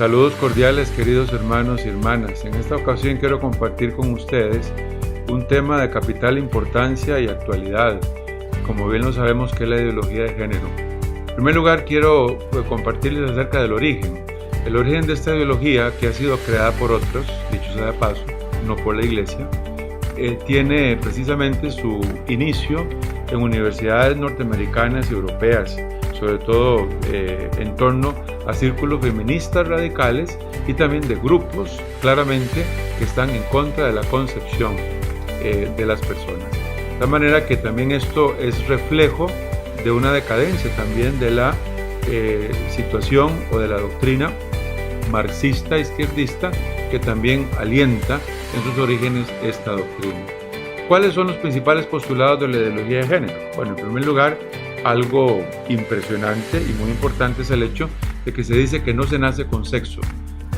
Saludos cordiales, queridos hermanos y hermanas. En esta ocasión quiero compartir con ustedes un tema de capital importancia y actualidad, como bien lo sabemos, que es la ideología de género. En primer lugar, quiero compartirles acerca del origen. El origen de esta ideología, que ha sido creada por otros, dicho sea de paso, no por la Iglesia, tiene precisamente su inicio en universidades norteamericanas y europeas, sobre todo en torno a círculos feministas radicales y también de grupos claramente que están en contra de la concepción de las personas. De manera que también esto es reflejo de una decadencia también de la situación o de la doctrina marxista izquierdista que también alienta en sus orígenes esta doctrina. ¿Cuáles son los principales postulados de la ideología de género? Bueno, en primer lugar, algo impresionante y muy importante es el hecho de que se dice que no se nace con sexo,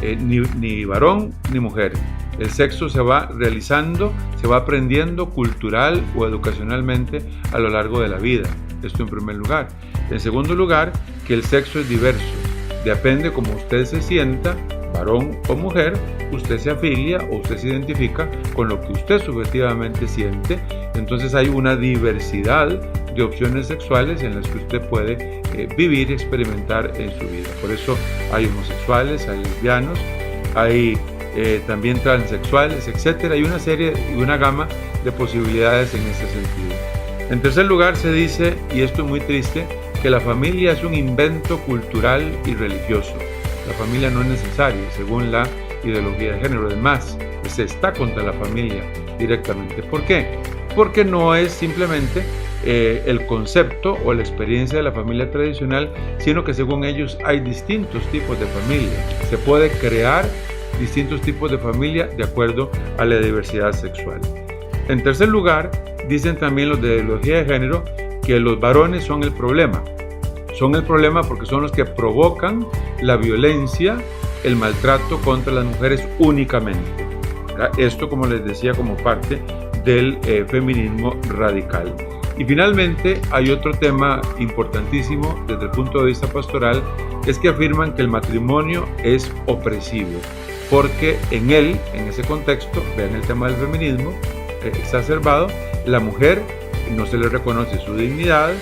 ni varón ni mujer. El sexo se va realizando, se va aprendiendo cultural o educacionalmente a lo largo de la vida. Esto en primer lugar. En segundo lugar, que el sexo es diverso. Depende como usted se sienta, varón o mujer, usted se afilia o usted se identifica con lo que usted subjetivamente siente. Entonces hay una diversidad de opciones sexuales en las que usted puede vivir y experimentar en su vida. Por eso hay homosexuales, hay lesbianos, hay también transexuales, etc. Hay una serie y una gama de posibilidades en ese sentido. En tercer lugar, se dice, y esto es muy triste, que la familia es un invento cultural y religioso. La familia no es necesaria, según la ideología de género. Además, se está contra la familia directamente. ¿Por qué? Porque no es simplemente el concepto o la experiencia de la familia tradicional, sino que según ellos hay distintos tipos de familia. Se puede crear distintos tipos de familia de acuerdo a la diversidad sexual. En tercer lugar, dicen también los de ideología de género que los varones son el problema. Son el problema porque son los que provocan la violencia, el maltrato contra las mujeres únicamente. Esto, como les decía, como parte del feminismo radical. Y finalmente hay otro tema importantísimo desde el punto de vista pastoral, es que afirman que el matrimonio es opresivo, porque en él, en ese contexto, vean el tema del feminismo exacerbado, la mujer no se le reconoce su dignidad,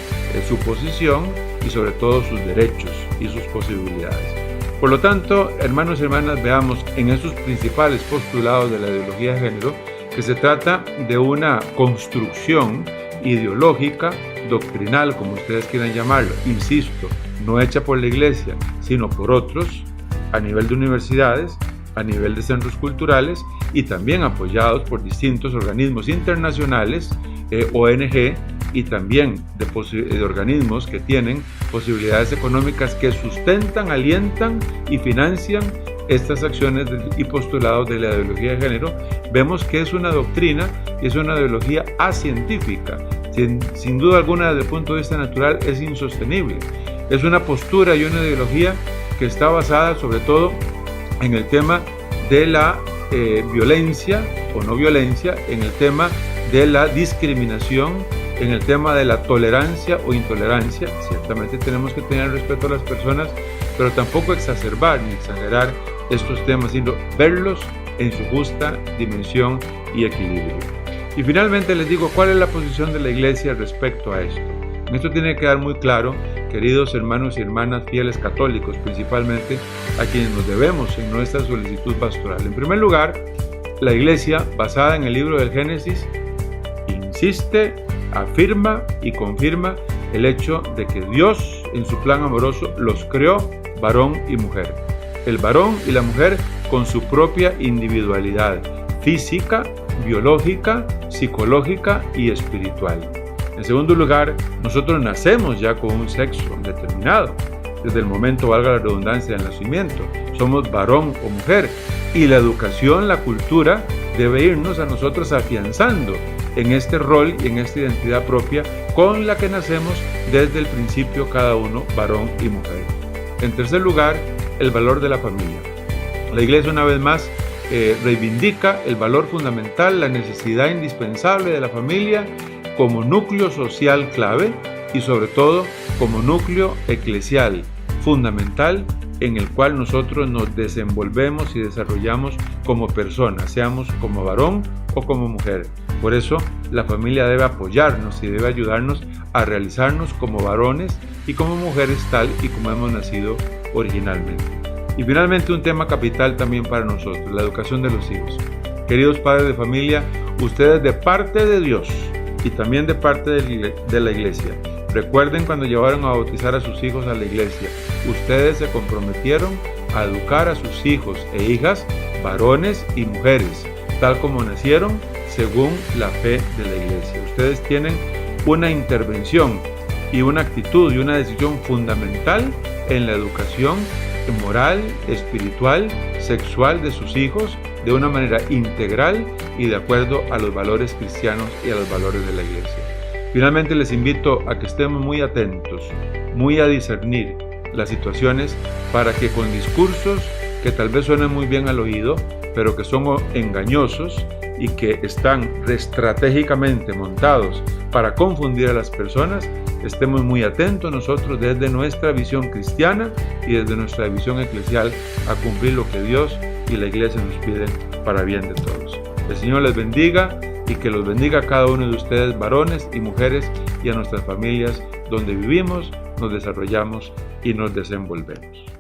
su posición y sobre todo sus derechos y sus posibilidades. Por lo tanto, hermanos y hermanas, veamos en esos principales postulados de la ideología de género que se trata de una construcción ideológica, doctrinal, como ustedes quieran llamarlo, insisto, no hecha por la Iglesia, sino por otros, a nivel de universidades, a nivel de centros culturales y también apoyados por distintos organismos internacionales, ONG, y también de organismos que tienen posibilidades económicas que sustentan, alientan y financian estas acciones y postulados de la ideología de género. Vemos que es una doctrina y es una ideología acientífica. Sin duda alguna, desde el punto de vista natural, es insostenible. Es una postura y una ideología que está basada sobre todo en el tema de la violencia o no violencia, en el tema de la discriminación, en el tema de la tolerancia o intolerancia. Ciertamente tenemos que tener respeto a las personas, pero tampoco exacerbar ni exagerar estos temas, sino verlos en su justa dimensión y equilibrio. Y finalmente les digo cuál es la posición de la Iglesia respecto a esto. Esto tiene que quedar muy claro, queridos hermanos y hermanas fieles católicos, principalmente a quienes nos debemos en nuestra solicitud pastoral. En primer lugar, la Iglesia, basada en el libro del Génesis, insiste, afirma y confirma el hecho de que Dios, en su plan amoroso, los creó varón y mujer. El varón y la mujer con su propia individualidad física, biológica, psicológica y espiritual. En segundo lugar, nosotros nacemos ya con un sexo determinado, desde el momento, valga la redundancia, del nacimiento. Somos varón o mujer, y la educación, la cultura, debe irnos a nosotros afianzando en este rol y en esta identidad propia con la que nacemos desde el principio cada uno, varón y mujer. En tercer lugar, el valor de la familia. La Iglesia, una vez más, reivindica el valor fundamental, la necesidad indispensable de la familia como núcleo social clave y sobre todo como núcleo eclesial fundamental en el cual nosotros nos desenvolvemos y desarrollamos como personas, seamos como varón o como mujer. Por eso la familia debe apoyarnos y debe ayudarnos a realizarnos como varones y como mujeres tal y como hemos nacido originalmente. Y finalmente un tema capital también para nosotros, la educación de los hijos. Queridos padres de familia, ustedes de parte de Dios y también de parte de la iglesia, recuerden cuando llevaron a bautizar a sus hijos a la iglesia, ustedes se comprometieron a educar a sus hijos e hijas, varones y mujeres, tal como nacieron según la fe de la iglesia. Ustedes tienen una intervención y una actitud y una decisión fundamental en la educación moral, espiritual, sexual de sus hijos de una manera integral y de acuerdo a los valores cristianos y a los valores de la iglesia. Finalmente les invito a que estemos muy atentos, muy a discernir las situaciones para que con discursos que tal vez suenen muy bien al oído, pero que son engañosos y que están estratégicamente montados para confundir a las personas, estemos muy atentos nosotros desde nuestra visión cristiana y desde nuestra visión eclesial a cumplir lo que Dios y la iglesia nos piden para bien de todos. El Señor les bendiga y que los bendiga a cada uno de ustedes, varones y mujeres, y a nuestras familias donde vivimos, nos desarrollamos y nos desenvolvemos.